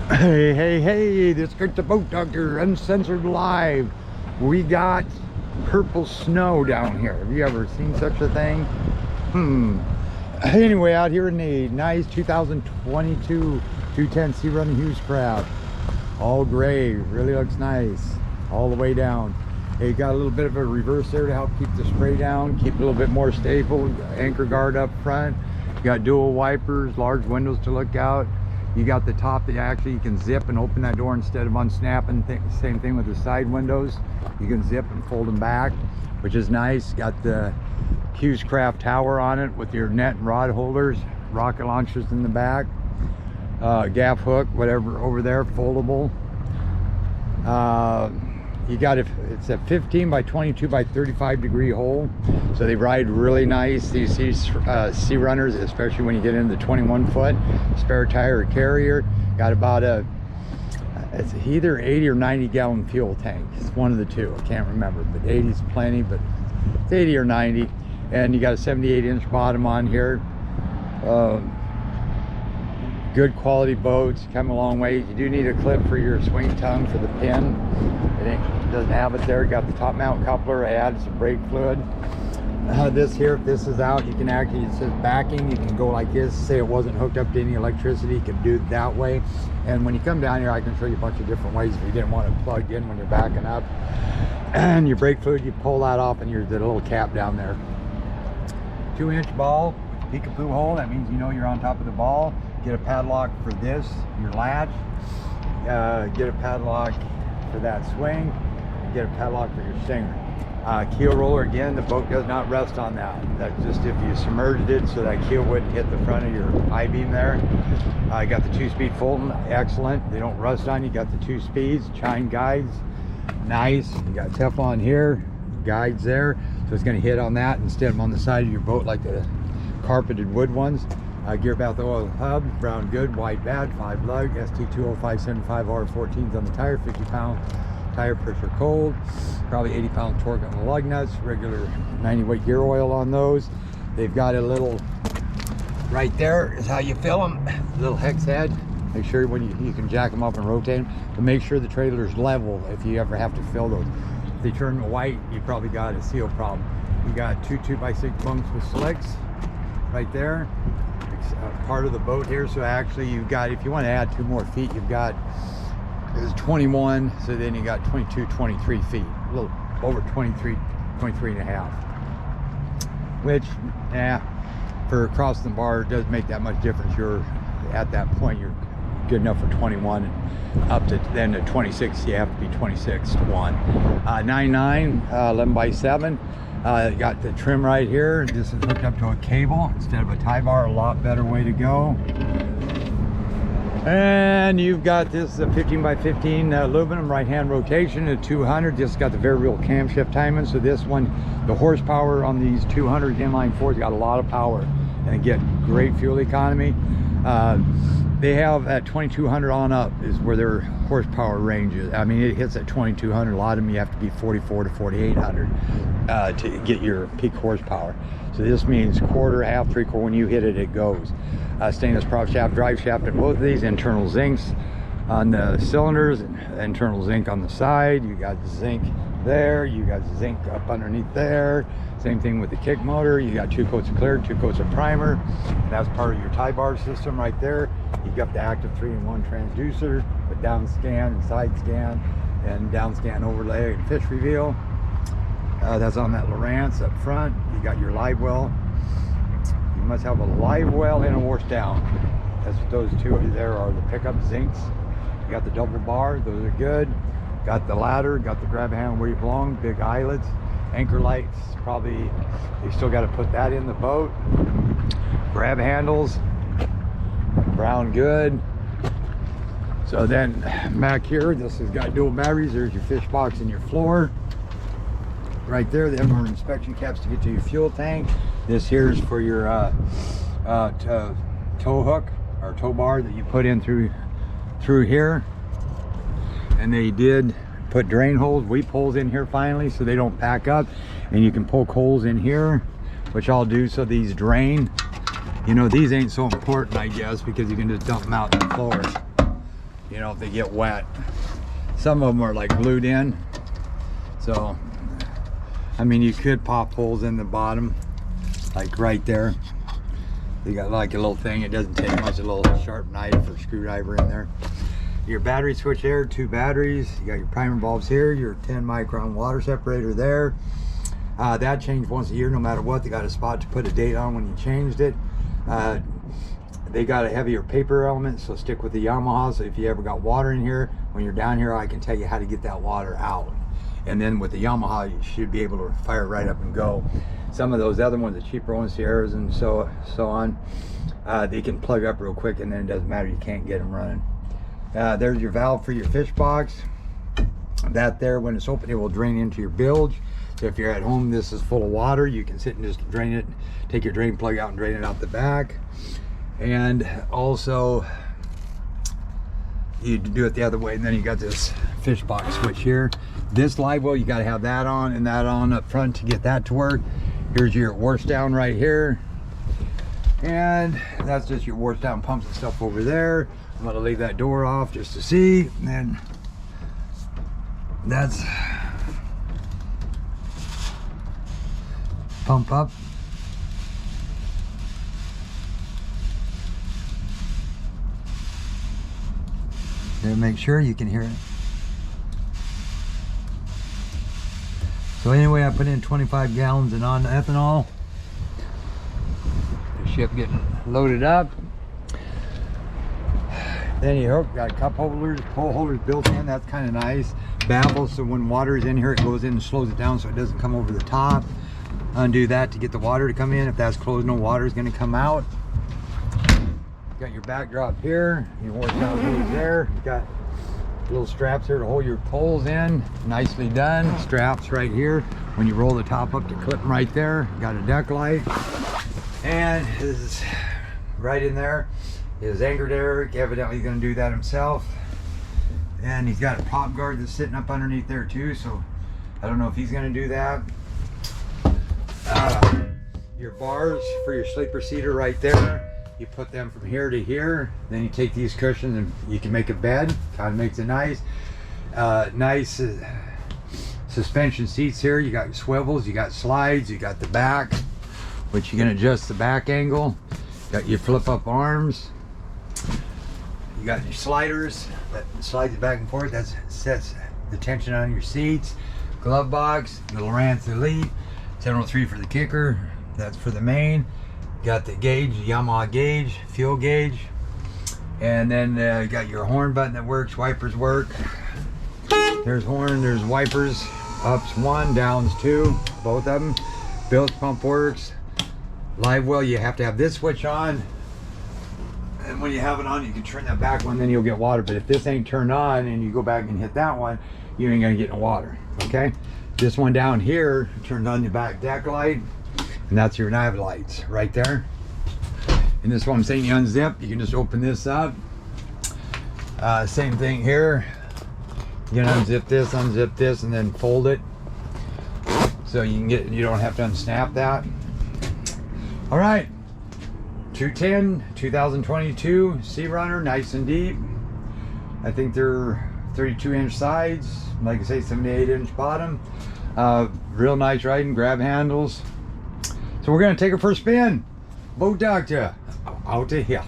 Hey, this is the Boat Doctor, Uncensored Live. We got purple snow down here. Have you ever seen such a thing? Anyway, out here in the nice 2022 210 Sea Running Hewescraft. All gray, really looks nice. All the way down. It got a little bit of a reverse there to help keep the spray down, keep it a little bit more stable. Anchor guard up front. You got dual wipers, large windows to look out. You got the top that actually you can zip and open that door instead of unsnapping. Same thing with the side windows. You can zip and fold them back, which is nice. Got the Hewescraft tower on it with your net and rod holders, rocket launchers in the back, gaff hook, whatever over there, foldable. You got it's a 15 by 22 by 35 degree hole, so they ride really nice, these sea runners, especially when you get into the 21 foot spare tire or carrier. Got about it's either 80 or 90 gallon fuel tank. It's one of the two, I can't remember, but 80 is plenty, but it's 80 or 90. And you got a 78-inch bottom on here. Good quality boats, come a long way. You do need a clip for your swing tongue for the pin. It doesn't have it there. Got the top mount coupler, add some brake fluid. This here, if this is out, you can actually, it says backing, you can go like this. Say it wasn't hooked up to any electricity, you can do it that way. And when you come down here, I can show you a bunch of different ways if you didn't want it plugged in when you're backing up. And your brake fluid, you pull that off and the little cap down there. 2-inch ball, peekapoo hole, that means you know you're on top of the ball. Get a padlock for this, your latch. Get a padlock for that swing. And get a padlock for your stinger. Keel roller, again, the boat does not rest on that. That's just if you submerged it so that keel wouldn't hit the front of your I-beam there. You got the 2-speed Fulton, excellent. They don't rust on you. Got the 2 speeds, chine guides, nice. You got Teflon here, guides there. So it's going to hit on that instead of on the side of your boat like the carpeted wood ones. Gear bath oil hub, brown good, white bad, 5 lug, ST20575R14s on the tire, 50-pound tire pressure cold, probably 80-pound torque on the lug nuts, regular 90-weight gear oil on those. They've got a little, right there is how you fill them, little hex head. Make sure when you can jack them up and rotate them, but make sure the trailer's level if you ever have to fill those. If they turn white, you probably got a seal problem. You got 2 2x6 bunks with slicks right there. Part of the boat here, so actually you've got, if you want to add 2 more feet, you've got, there's 21, so then you got 22, 23 feet, a little over 23 and a half, which, yeah, for crossing the bar, it doesn't make that much difference. You're at that point, you're good enough for 21, and up to then to 26, you have to be 26 to 1. 9.9, 11 by 7. Got the trim right here. This is hooked up to a cable instead of a tie bar. A lot better way to go. And you've got this 15 by 15 aluminum right hand rotation at 200. This got the variable camshaft timing. So this one, the horsepower on these 200 inline 4s got a lot of power and get great fuel economy. They have at 2200 on up is where their horsepower range is. I mean, it hits at 2200. A lot of them you have to be 44 to 4800 to get your peak horsepower. So this means quarter, half, 3/4. When you hit it, it goes. Stainless prop shaft, drive shaft in both of these. Internal zincs on the cylinders, internal zinc on the side. You got zinc there. You got zinc up underneath there. Same thing with the kick motor. You got 2 coats of clear, 2 coats of primer. And that's part of your tie bar system right there. You got the active 3-in-1 transducer with down scan and side scan and down scan overlay and fish reveal. That's on that Lowrance up front. You got your live well. You must have a live well and a wash down. That's what those two there are, the pickup zincs. You got the double bar, those are good. Got the ladder, got the grab handle where you belong, big eyelets. Anchor lights, probably you still got to put that in the boat. Grab handles, brown good. So then back here, this has got dual batteries. There's your fish box and your floor. Right there, them are inspection caps to get to your fuel tank. This here is for your tow hook or tow bar that you put in through here. And they did put drain holes, weep holes in here finally so they don't pack up, and you can poke holes in here, which I'll do so these drain. You know, these ain't so important, I guess, because you can just dump them out on the floor. you know, if they get wet. Some of them are like glued in, so I mean, you could pop holes in the bottom, like right there. You got like a little thing, it doesn't take much, a little sharp knife or screwdriver in there. Your battery switch there, 2 batteries. You got your primer bulbs here, your 10 micron water separator there. That changed once a year no matter what. They got a spot to put a date on when you changed it. They got a heavier paper element, so stick with the Yamaha. So if you ever got water in here, when you're down here, I can tell you how to get that water out. And then with the Yamaha, you should be able to fire right up and go. Some of those other ones, the cheaper ones, Sierras and so on, they can plug up real quick, and then it doesn't matter, you can't get them running. There's your valve for your fish box. That there, when it's open, it will drain into your bilge. So if you're at home, this is full of water, you can sit and just drain it, take your drain plug out and drain it out the back. And also, you do it the other way, and then you got this fish box switch here. This live well, you got to have that on and that on up front to get that to work. Here's your wash down right here, and that's just your wash down pumps and stuff over there. I'm going to leave that door off just to see, and then that's pump up. There, make sure you can hear it. So anyway, I put in 25 gallons of non-ethanol. The ship getting loaded up. Then you got cup holders, pole holders built in. That's kind of nice. Baffles, so when water is in here, it goes in and slows it down so it doesn't come over the top. Undo that to get the water to come in. If that's closed, no water is going to come out. Got your backdrop here, your horsepower hose there. You got little straps here to hold your poles in. Nicely done. Straps right here. When you roll the top up to clip them right there. You got a deck light. And his right in there is anchored there. Evidently he's going to do that himself. And he's got a prop guard that's sitting up underneath there too. So I don't know if he's going to do that. Your bars for your sleeper seater right there. You put them from here to here, then you take these cushions and you can make a bed. Kind of makes it nice. Nice suspension seats here. You got swivels, you got slides, you got the back, which you can adjust the back angle. Got your flip up arms. You got your sliders that slides it back and forth. That sets the tension on your seats. Glove box, the Lowrance Elite, 1003 for the kicker. That's for the main. Got the gauge, Yamaha gauge, fuel gauge, and then you got your horn button that works, wipers work. There's horn, there's wipers, ups 1, downs 2, both of them. Bilge pump works. Live well, you have to have this switch on, and when you have it on, you can turn that back one, then you'll get water. But if this ain't turned on and you go back and hit that one, you ain't gonna get no water. Okay, this one down here turns on the back deck light. And that's your nav lights right there. And this one I'm saying, you unzip, you can just open this up. Same thing here. You can unzip this, and then fold it. So you can get, you don't have to unsnap that. All right, 210, 2022 Sea Runner, nice and deep. I think they're 32-inch sides, like I say, 78-inch bottom. Real nice riding, grab handles. So we're going to take it for a spin. Boat Doctor, out of here.